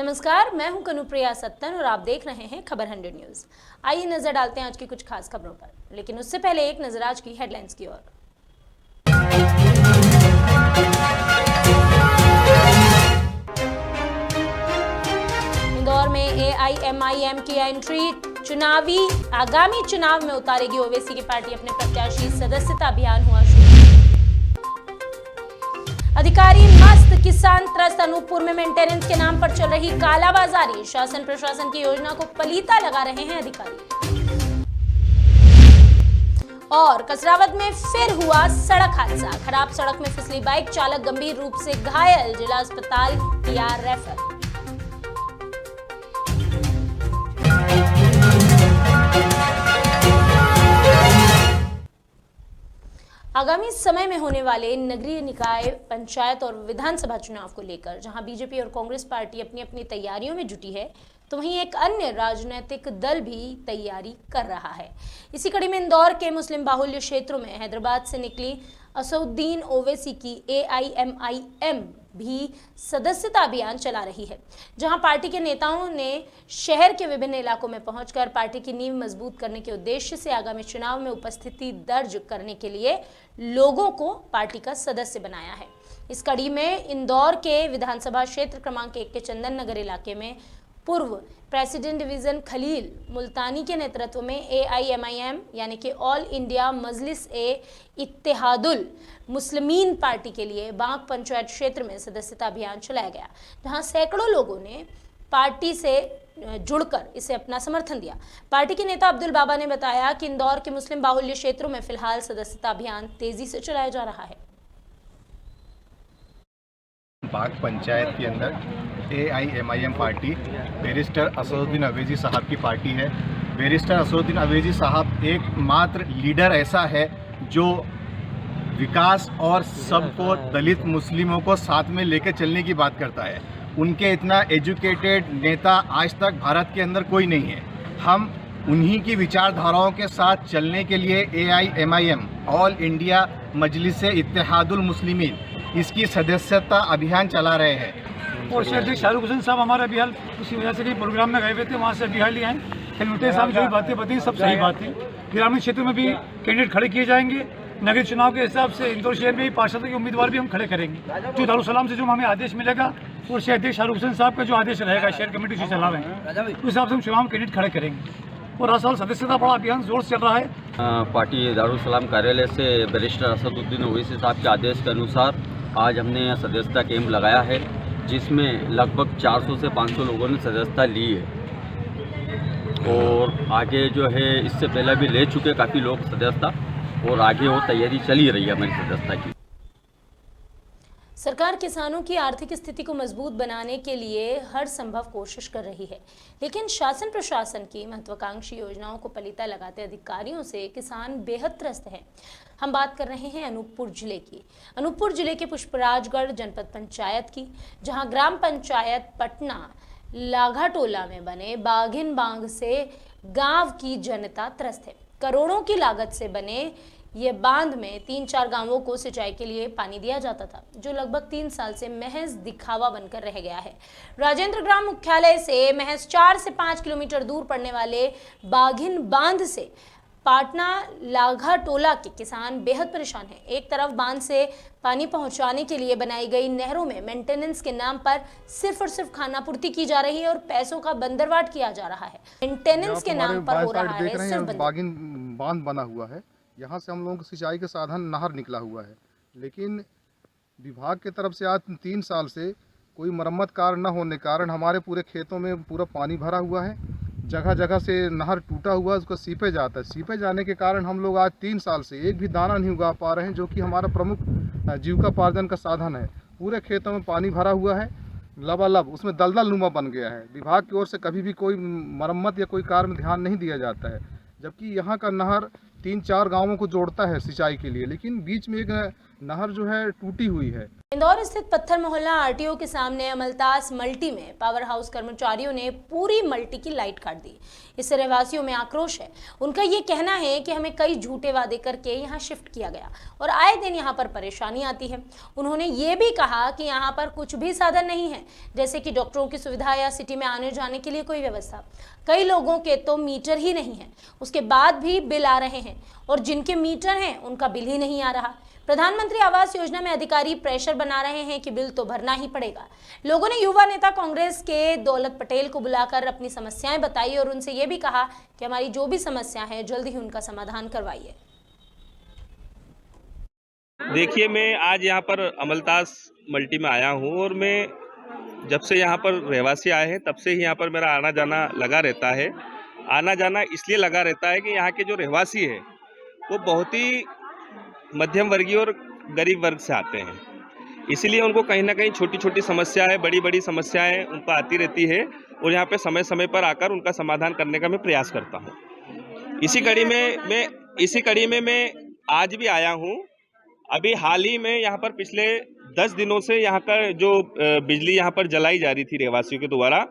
नमस्कार, मैं हूं कनुप्रिया सत्तन और आप देख रहे हैं खबर 100 न्यूज। आइए नजर डालते हैं आज की कुछ खास खबरों पर, लेकिन उससे पहले एक नजर आज की हेडलाइंस की ओर। इंदौर में AIMIM की एंट्री, आगामी चुनाव में उतारेगी ओवैसी की पार्टी अपने प्रत्याशी, सदस्यता अभियान हुआ शुरू। अधिकारी मस्त, किसान त्रस्त। अनूपपुर में मेंटेनेंस के नाम पर चल रही कालाबाजारी, शासन प्रशासन की योजना को पलीता लगा रहे हैं अधिकारी। और कसरावद में फिर हुआ सड़क हादसा, खराब सड़क में फिसली बाइक, चालक गंभीर रूप से घायल, जिला अस्पताल किया रेफर। आगामी समय में होने वाले नगरीय निकाय, पंचायत और विधानसभा चुनाव को लेकर जहां बीजेपी और कांग्रेस पार्टी अपनी अपनी तैयारियों में जुटी है, तो वहीं एक अन्य राजनीतिक दल भी तैयारी कर रहा है। इसी कड़ी में इंदौर के मुस्लिम बाहुल्य क्षेत्रों में हैदराबाद से निकली असदुद्दीन ओवैसी की AIMIM भी सदस्यता अभियान चला रही है, जहां पार्टी के नेताओं ने शहर के विभिन्न इलाकों में पहुंचकर पार्टी की नींव मजबूत करने के उद्देश्य से आगामी चुनाव में उपस्थिति दर्ज करने के लिए लोगों को पार्टी का सदस्य बनाया है। इस कड़ी में इंदौर के विधानसभा क्षेत्र क्रमांक 1 के चंदन नगर इलाके में पूर्व प्रेसिडेंट डिवीजन खलील मुल्तानी के नेतृत्व में AIMIM यानी कि ऑल इंडिया मजलिस इत्तेहादुल मुस्लिमीन पार्टी के लिए बांक पंचायत क्षेत्र में सदस्यता अभियान चलाया गया, जहां सैकड़ों लोगों ने पार्टी से जुड़कर इसे अपना समर्थन दिया। पार्टी के नेता अब्दुल बाबा ने बताया कि इंदौर के मुस्लिम बाहुल्य क्षेत्रों में फिलहाल सदस्यता अभियान तेजी से चलाया जा रहा है। बाग पंचायत के अंदर AIMIM party barrister Asaduddin Owaisi साहब की पार्टी है। बैरिस्टर असदुद्दीन अवैसी साहब एकमात्र लीडर ऐसा है जो विकास और सबको, दलित मुस्लिमों को साथ में लेकर चलने की बात करता है। उनके इतना एजुकेटेड नेता आज तक भारत के अंदर कोई नहीं है। हम उन्हीं की विचारधाराओं के साथ चलने के लिए AIMIM ऑल इंडिया मजलिस इत्तेहादुल मुस्लिमीन इसकी सदस्यता अभियान चला रहे हैं। और शहर अध्यक्ष शाहरुख हुसैन साहब हमारा बिहार उसी वजह से कहीं प्रोग्राम में गए हुए थे, वहाँ से बिहार लिए हैं। खलमुटे साहब जो भी बातें बताई सब सही बात है। ग्रामीण क्षेत्रों में भी कैंडिडेट खड़े किए जाएंगे। नगरीय चुनाव के हिसाब से इंदौर शहर में भी पार्षद के उम्मीदवार भी हम खड़े करेंगे। जो दारुसलाम से जो हमें आदेश मिलेगा और शहर अध्यक्ष शाहरुख हुसैन साहब का जो आदेश रहेगा, शहर कमेटी से चला रहे हैं, उस हिसाब से हम चुनाव कैंडिडेट खड़े करेंगे। और हर साल सदस्यता बड़ा अभियान जोर से चल रहा है। पार्टी दारुसलाम कार्यालय से बैरिस्टर असदुद्दीन ओवैसी साहब के आदेश के अनुसार आज हमने सदस्यता कैंप लगाया है, जिसमें लगभग 400 से 500 लोगों ने सदस्यता ली है। और आगे जो है इससे पहले भी ले चुके काफ़ी लोग सदस्यता, और आगे वो तैयारी चली रही है हमारी सदस्यता की। सरकार किसानों की आर्थिक स्थिति को मजबूत बनाने के लिए हर संभव कोशिश कर रही है, लेकिन शासन प्रशासन की महत्वाकांक्षी योजनाओं को पलीता लगाते अधिकारियों से किसान बेहद त्रस्त हैं। हम बात कर रहे हैं अनूपपुर जिले की। अनूपपुर जिले के पुष्पराजगढ़ जनपद पंचायत की, जहां ग्राम पंचायत पटना लाघाटोला में बने बाघिन बांध से गांव की जनता त्रस्त है। करोड़ों की लागत से बने ये बांध में 3-4 गांवों को सिंचाई के लिए पानी दिया जाता था, जो लगभग 3 साल से महज दिखावा बनकर रह गया है। राजेंद्र ग्राम मुख्यालय से महज 4 से 5 किलोमीटर दूर पड़ने वाले बाघिन बांध से पाटना लाघाटोला के किसान बेहद परेशान हैं। एक तरफ बांध से पानी पहुंचाने के लिए बनाई गई नहरों में मेंटेनेंस के नाम पर सिर्फ और सिर्फ खानापूर्ति की जा रही है और पैसों का बंदरवाट किया जा रहा है। मेंटेनेंस के नाम पर हो रहा है सिर्फ बाघिन बांध बना हुआ है। यहाँ से हम लोगों को सिंचाई के साधन नहर निकला हुआ है, लेकिन विभाग की तरफ से आज 3 साल से कोई मरम्मत कार्य न होने के कारण हमारे पूरे खेतों में पूरा पानी भरा हुआ है। जगह जगह से नहर टूटा हुआ है, उसको सीपे जाता है। सीपे जाने के कारण हम लोग आज 3 साल से एक भी दाना नहीं उगा पा रहे हैं, जो कि हमारा प्रमुख जीविकापार्जन का साधन है। पूरे खेतों में पानी भरा हुआ है, लबालब उसमें दलदल नुमा बन गया है। विभाग की ओर से कभी भी कोई मरम्मत या कोई कार्य में ध्यान नहीं दिया जाता है, जबकि यहाँ का नहर 3-4 गांवों को जोड़ता है सिंचाई के लिए, लेकिन बीच में एक नहर जो है टूटी हुई है। इंदौर स्थित पत्थर मोहल्ला आरटीओ के सामने अमलतास मल्टी में पावर हाउस कर्मचारियों ने पूरी मल्टी की लाइट काट दी। इससे रहवासियों में आक्रोश है। उनका ये कहना है कि हमें कई झूठे वादे करके यहाँ शिफ्ट किया गया और आए दिन यहाँ पर परेशानी आती है। उन्होंने ये भी कहा कि यहाँ पर कुछ भी साधन नहीं है, जैसे कि डॉक्टरों की सुविधा या सिटी में आने जाने के लिए कोई व्यवस्था। कई लोगों के तो मीटर ही नहीं है, उसके बाद भी बिल आ रहे हैं और जिनके मीटर हैं उनका बिल ही नहीं आ रहा। प्रधानमंत्री आवास योजना में अधिकारी प्रेशर बना रहे हैं कि बिल तो भरना ही पड़ेगा। लोगों ने युवा नेता कांग्रेस के दौलत पटेल को बुलाकर अपनी समस्याएं बताई और उनसे यह भी कहा कि हमारी जो भी समस्या है जल्द ही उनका समाधान करवाइए। देखिए, मैं आज यहाँ पर अमलतास मल्टी में आया हूँ और मैं जब से यहाँ पर रहवासी आए हैं तब से ही यहाँ पर मेरा आना जाना लगा रहता है। आना जाना इसलिए लगा रहता है कि यहाँ के जो रहवासी है वो बहुत ही मध्यम वर्गीय और गरीब वर्ग से आते हैं, इसीलिए उनको कहीं ना कहीं छोटी छोटी समस्याएं, बड़ी बड़ी समस्याएं उनको आती रहती है और यहाँ पे समय समय पर आकर उनका समाधान करने का मैं प्रयास करता हूँ। इसी कड़ी में मैं आज भी आया हूँ। अभी हाल ही में यहाँ पर पिछले 10 दिनों से यहाँ का जो बिजली यहाँ पर जलाई जा रही थी रहवासियों के द्वारा,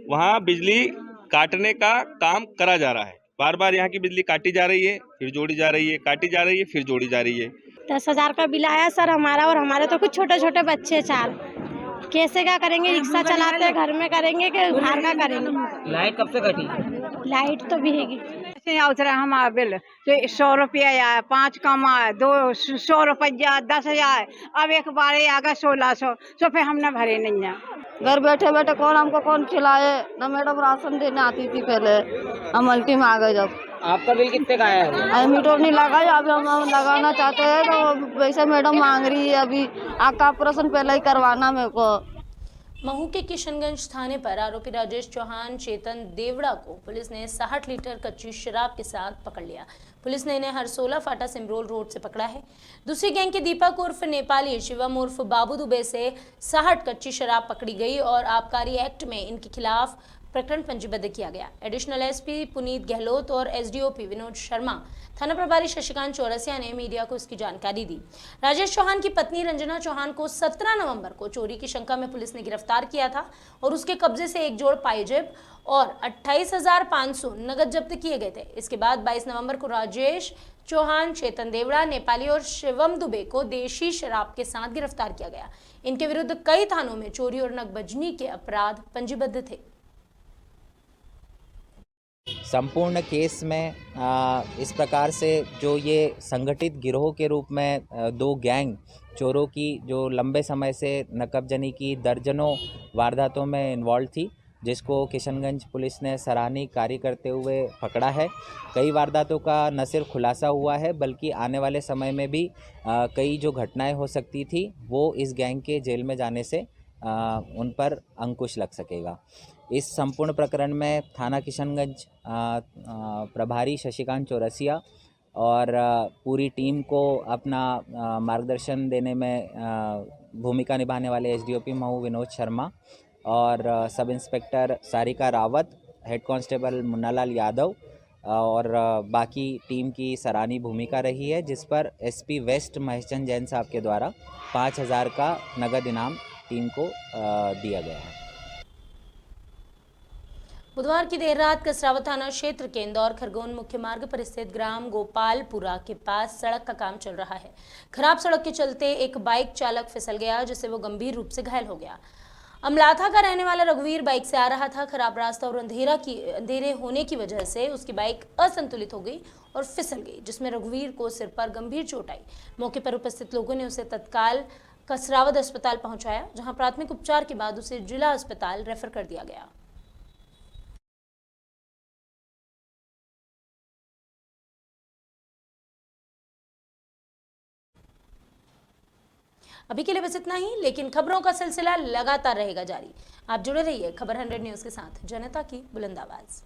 वहाँ बिजली काटने का काम करा जा रहा है। बार बार यहाँ की बिजली काटी जा रही है, फिर जोड़ी जा रही है, काटी जा रही है, फिर जोड़ी जा रही है। 10,000 का बिल आया सर हमारा, और हमारे तो कुछ छोटे छोटे बच्चे 4, कैसे क्या करेंगे? रिक्शा चलाते हैं, घर में करेंगे कि बाहर का करेंगे? लाइट कब से कटी? लाइट तो भीगी। उतरा हमारा बिल 100 रुपया आया, 5 कम आया, 200 रुपया, 10,000, अब एक बार आ गया 1,600, तो फिर हमने भरे नहीं है। घर बैठे बैठे कौन खिलाए ना। मैडम राशन देने आती थी पहले, हम मल्टी में आ गए जब। आपका बिल कितने का आया है? मीटर नहीं लगा, अभी हम लगाना चाहते हैं तो वैसे मैडम मांग रही है अभी आँख का ऑपरेशन पहले ही करवाना मेरे को। महू के किशनगंज थाने पर आरोपी राजेश चौहान चेतन देवड़ा को पुलिस ने 60 लीटर कच्ची शराब के साथ पकड़ लिया। पुलिस ने इन्हें हरसोला फाटा सिमरोल रोड से पकड़ा है। दूसरी गैंग के दीपक उर्फ नेपाली, शिवम उर्फ बाबू दुबे से 60 कच्ची शराब पकड़ी गई और आबकारी एक्ट में इनके खिलाफ प्रकरण पंजीबद्ध किया गया। एडिशनल एसपी पुनीत गहलोत और एसडीओपी विनोद शर्मा, थाना प्रभारी शशिकांत चौरसिया ने मीडिया को इसकी जानकारी दी। राजेश चौहान की पत्नी रंजना चौहान को 17 नवंबर को चोरी की शंका में पुलिस ने गिरफ्तार किया था और उसके कब्जे से एक जोड़ पाइजेब और 28,500 नगद जब्त किए गए थे। इसके बाद 22 नवंबर को राजेश चौहान, चेतन देवड़ा, नेपाली और शिवम दुबे को देशी शराब के साथ गिरफ्तार किया गया। इनके विरुद्ध कई थानों में चोरी और नकबजनी के अपराध पंजीबद्ध थे। संपूर्ण केस में इस प्रकार से जो ये संगठित गिरोह के रूप में 2 गैंग चोरों की जो लंबे समय से नकबजनी की दर्जनों वारदातों में इन्वॉल्व थी, जिसको किशनगंज पुलिस ने सराहनीय कार्य करते हुए पकड़ा है। कई वारदातों का न सिर्फ खुलासा हुआ है बल्कि आने वाले समय में भी कई जो घटनाएं हो सकती थी वो इस गैंग के जेल में जाने से उन पर अंकुश लग सकेगा। इस संपूर्ण प्रकरण में थाना किशनगंज प्रभारी शशिकांत चौरसिया और पूरी टीम को अपना मार्गदर्शन देने में भूमिका निभाने वाले एसडीओपी महू विनोद शर्मा और sub inspector Sarika Rawat, head constable Munnalal Yadav और बाकी टीम की सराहनीय भूमिका रही है, जिस पर एसपी वेस्ट महेशचंद जैन साहब के द्वारा 5,000 का नगद इनाम टीम को दिया गया है। बुधवार की देर रात कसरावत थाना क्षेत्र के इंदौर खरगोन मुख्य मार्ग पर स्थित ग्राम गोपालपुरा के पास सड़क का काम चल रहा है। खराब सड़क के चलते एक बाइक चालक फिसल गया, जिससे वो गंभीर रूप से घायल हो गया। अमलाथा का रहने वाला रघुवीर बाइक से आ रहा था। खराब रास्ता और अंधेरे होने की वजह से उसकी बाइक असंतुलित हो गई और फिसल गई, जिसमें रघुवीर को सिर पर गंभीर चोट आई। मौके पर उपस्थित लोगों ने उसे तत्काल कसरावत अस्पताल पहुंचाया, जहां प्राथमिक उपचार के बाद उसे जिला अस्पताल रेफर कर दिया गया। अभी के लिए बस इतना ही, लेकिन खबरों का सिलसिला लगातार रहेगा जारी। आप जुड़े रहिए खबर 100 न्यूज़ के साथ, जनता की बुलंद आवाज।